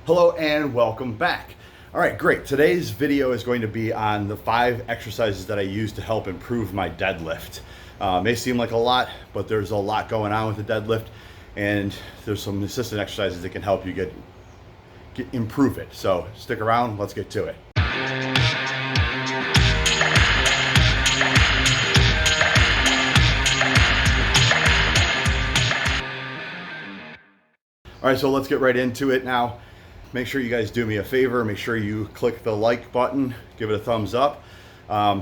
Hello and welcome back. All right, great. Today's video is going to be on the 5 exercises that I use to help improve my deadlift. May seem like a lot, but there's a lot going on with the deadlift, and there's some assistant exercises that can help you improve it. So stick around, let's get to it. All right, so let's get right into it now. Make sure you guys do me a favor. Make sure you click the like button, give it a thumbs up.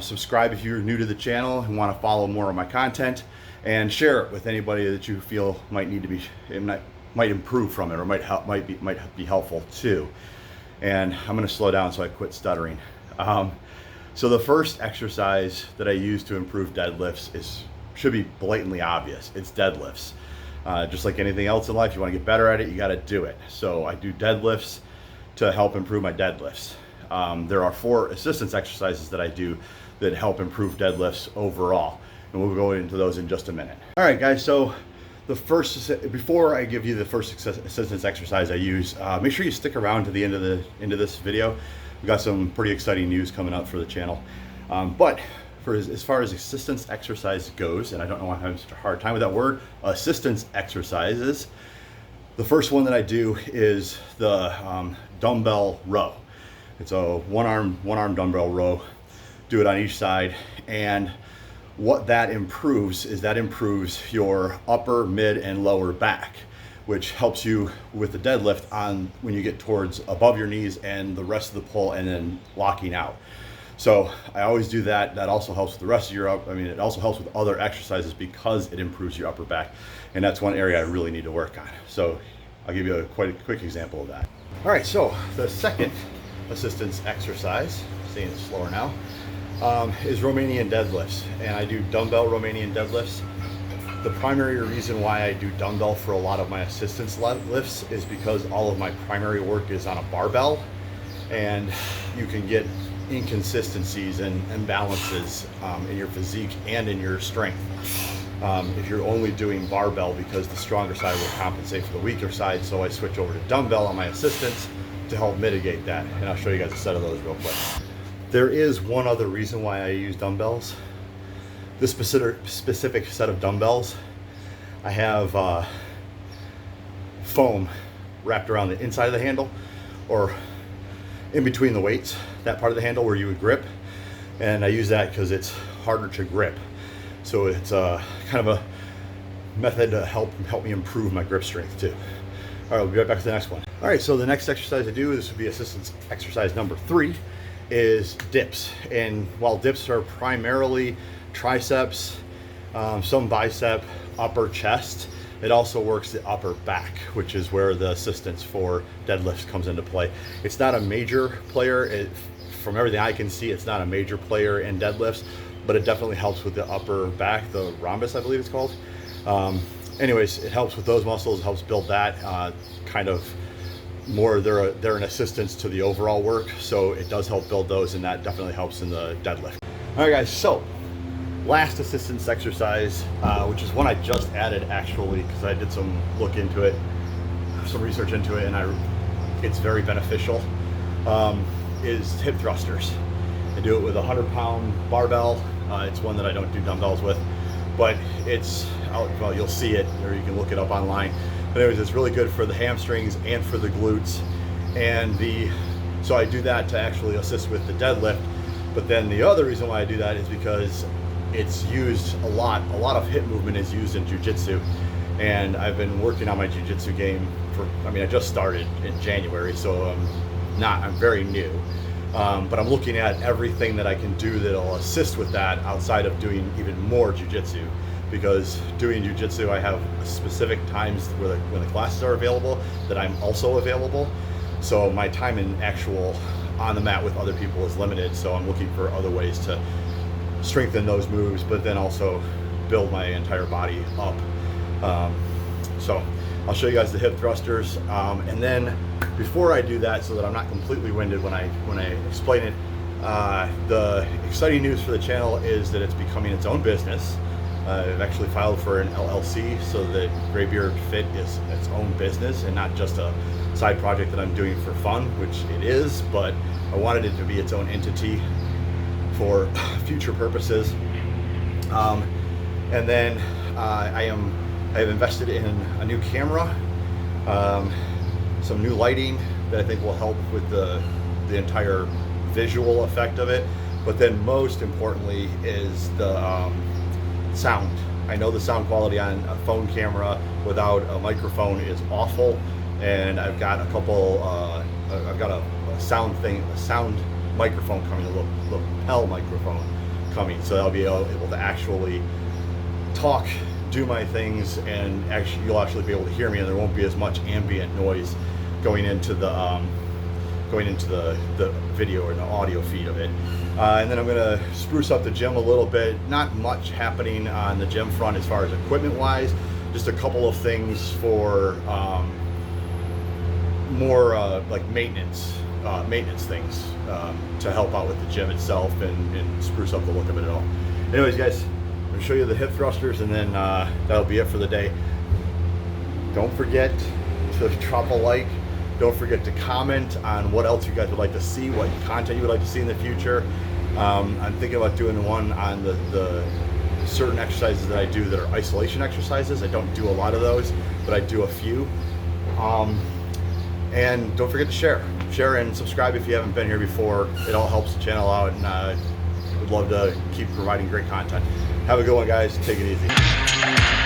Subscribe if you're new to the channel and want to follow more of my content, and share it with anybody that you feel might improve from it or might be helpful too. And I'm going to slow down so I quit stuttering. So the first exercise that I use to improve deadlifts should be blatantly obvious. It's deadlifts. Just like anything else in life, you want to get better at it, you got to do it. So I do deadlifts to help improve my deadlifts. There are 4 assistance exercises that I do that help improve deadlifts overall, and we'll go into those in just a minute. All right, guys. So before I give you the first assistance exercise I use, make sure you stick around to the end of this video. We've got some pretty exciting news coming up for the channel. But as far as assistance exercise goes, and I don't know why I'm having such a hard time with that word, assistance exercises, the first one that I do is the dumbbell row. It's a one arm dumbbell row. Do it on each side, and what that improves is your upper, mid, and lower back, which helps you with the deadlift when you get towards above your knees and the rest of the pull, and then locking out. So I always do that. That also helps with the rest of it also helps with other exercises because it improves your upper back. And that's one area I really need to work on. So I'll give you quite a quick example of that. All right, so the second assistance exercise, seeing it slower now, is Romanian deadlifts. And I do dumbbell Romanian deadlifts. The primary reason why I do dumbbell for a lot of my assistance lifts is because all of my primary work is on a barbell, and you can get inconsistencies and imbalances in your physique and in your strength if you're only doing barbell, because the stronger side will compensate for the weaker side. So I switch over to dumbbell on my assistants to help mitigate that, and I'll show you guys a set of those real quick. There is one other reason why I use dumbbells. This specific set of dumbbells, I have foam wrapped around the inside of the handle, or in between the weights, that part of the handle where you would grip, and I use that because it's harder to grip. So it's kind of a method to help me improve my grip strength too. All right, we'll be right back to the next one. All right, so the next exercise I do, this would be assistance exercise number 3, is dips. And while dips are primarily triceps, some bicep, upper chest, it also works the upper back, which is where the assistance for deadlifts comes into play. It's not a major player. From everything I can see, it's not a major player in deadlifts, but it definitely helps with the upper back, the rhombus, I believe it's called. Anyways, it helps with those muscles, helps build that kind of more. They're an assistance to the overall work, so it does help build those, and that definitely helps in the deadlift. All right, guys, so last assistance exercise, which is one I just added actually because I did some research into it, and it's very beneficial, is hip thrusters. I do it with a 100-pound barbell. It's one that I don't do dumbbells with, but well, you'll see it, or you can look it up online. But anyways, it's really good for the hamstrings and for the glutes, and so I do that to actually assist with the deadlift. But then the other reason why I do that is because it's used a lot of hip movement is used in jiu-jitsu, and I've been working on my jiu-jitsu game I just started in January, so I'm very new, but I'm looking at everything that I can do that'll assist with that outside of doing even more jiu-jitsu, because doing jiu-jitsu, I have specific times when the classes are available that I'm also available, so my time in actual on the mat with other people is limited. So I'm looking for other ways to strengthen those moves, but then also build my entire body up. So I'll show you guys the hip thrusters, and then before I do that, so that I'm not completely winded when I explain it, the exciting news for the channel is that it's becoming its own business. I've actually filed for an LLC so that Graybeard Fit is its own business and not just a side project that I'm doing for fun, which it is, but I wanted it to be its own entity for future purposes. And then I have invested in a new camera, some new lighting that I think will help with the entire visual effect of it. But then most importantly is the sound. I know the sound quality on a phone camera without a microphone is awful, and I've got a couple, I've got a sound microphone coming, a lapel microphone coming, so I'll be able to actually talk, do my things, and you'll actually be able to hear me, and there won't be as much ambient noise going into the video or the audio feed of it. And then I'm gonna spruce up the gym a little bit. Not much happening on the gym front as far as equipment wise, just a couple of things for more like maintenance things to help out with the gym itself and spruce up the look of it all. Anyways, guys, I'm gonna show you the hip thrusters, and then that'll be it for the day. Don't forget to drop a like. Don't forget to comment on what else you guys would like to see, what content you would like to see in the future. I'm thinking about doing one on the certain exercises that I do that are isolation exercises. I don't do a lot of those, but I do a few. And don't forget to share and subscribe if you haven't been here before. It all helps the channel out, and I would love to keep providing great content. Have a good one, guys. Take it easy.